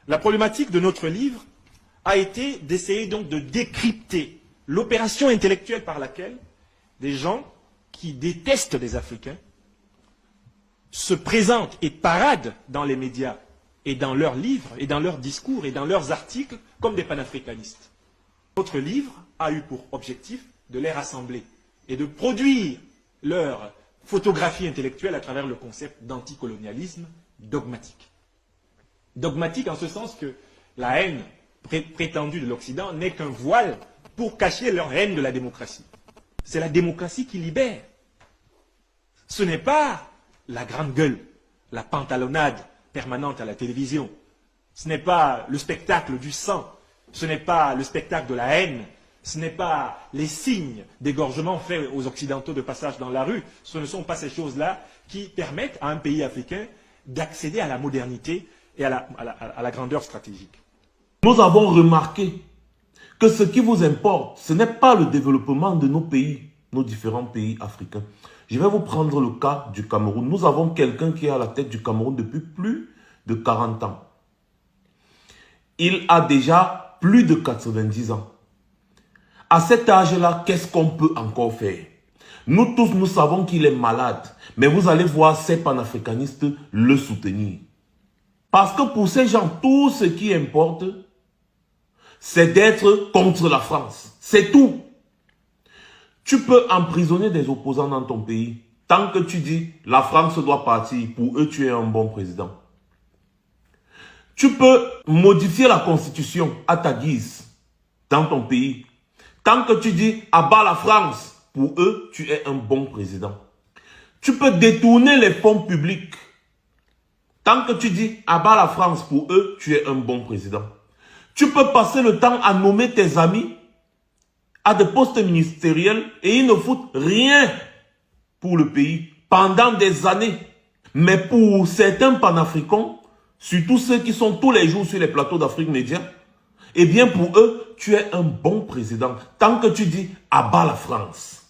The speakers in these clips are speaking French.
La problématique de notre livre a été d'essayer donc de décrypter l'opération intellectuelle par laquelle des gens qui détestent les Africains se présentent et paradent dans les médias et dans leurs livres et dans leurs discours et dans leurs articles comme des panafricanistes. Notre livre a eu pour objectif de les rassembler et de produire leur photographie intellectuelle à travers le concept d'anticolonialisme dogmatique. Dogmatique en ce sens que la haine prétendue de l'Occident n'est qu'un voile pour cacher leur haine de la démocratie. C'est la démocratie qui libère. Ce n'est pas la grande gueule, la pantalonnade permanente à la télévision. Ce n'est pas le spectacle du sang. Ce n'est pas le spectacle de la haine. Ce n'est pas les signes d'égorgement faits aux Occidentaux de passage dans la rue. Ce ne sont pas ces choses-là qui permettent à un pays africain d'accéder à la modernité et à la grandeur stratégique. Nous avons remarqué que ce qui vous importe, ce n'est pas le développement de nos pays, nos différents pays africains. Je vais vous prendre le cas du Cameroun. Nous avons quelqu'un qui est à la tête du Cameroun depuis plus de 40 ans. Il a déjà plus de 90 ans. À cet âge-là, qu'est-ce qu'on peut encore faire? Nous tous, nous savons qu'il est malade. Mais vous allez voir ces panafricanistes le soutenir. Parce que pour ces gens, tout ce qui importe, c'est d'être contre la France. C'est tout. Tu peux emprisonner des opposants dans ton pays. Tant que tu dis, la France doit partir, pour eux, tu es un bon président. Tu peux modifier la constitution à ta guise dans ton pays. Tant que tu dis, abat la France, pour eux, tu es un bon président. Tu peux détourner les fonds publics. Tant que tu dis, abat la France, pour eux, tu es un bon président. Tu peux passer le temps à nommer tes amis à des postes ministériels et ils ne foutent rien pour le pays pendant des années. Mais pour certains panafricains, surtout ceux qui sont tous les jours sur les plateaux d'Afrique Média, eh bien pour eux, tu es un bon président. Tant que tu dis abat la France.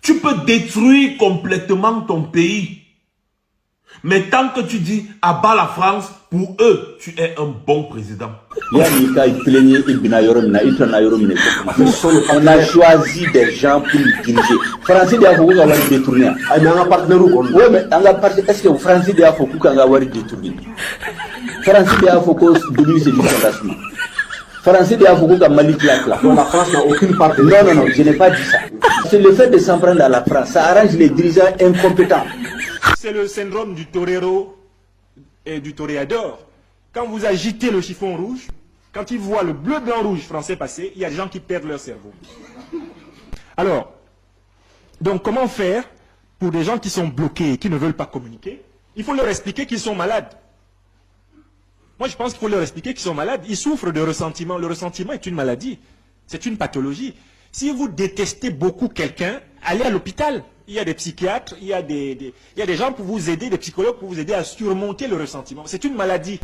Tu peux détruire complètement ton pays. Mais tant que tu dis abat la France, pour eux, tu es un bon président. On a choisi des gens pour le diriger. Français de Afoko va détourner. Oui, mais est-ce que Français de Afoko va détourner? Français de Afoko domine ses fondation. Français de Afoko va manipuler la France. La France n'a aucune part de... Non, je n'ai pas dit ça. C'est le fait de s'en prendre à la France. Ça arrange les dirigeants incompétents. C'est le syndrome du torero et du toréador. Quand vous agitez le chiffon rouge, quand ils voient le bleu, blanc, rouge français passer, il y a des gens qui perdent leur cerveau. Alors, donc comment faire pour des gens qui sont bloqués et qui ne veulent pas communiquer? Il faut leur expliquer qu'ils sont malades. Moi, je pense qu'il faut leur expliquer qu'ils sont malades. Ils souffrent de ressentiment. Le ressentiment est une maladie. C'est une pathologie. Si vous détestez beaucoup quelqu'un, allez à l'hôpital. Il y a des psychiatres, il y a des gens pour vous aider, des psychologues pour vous aider à surmonter le ressentiment. C'est une maladie.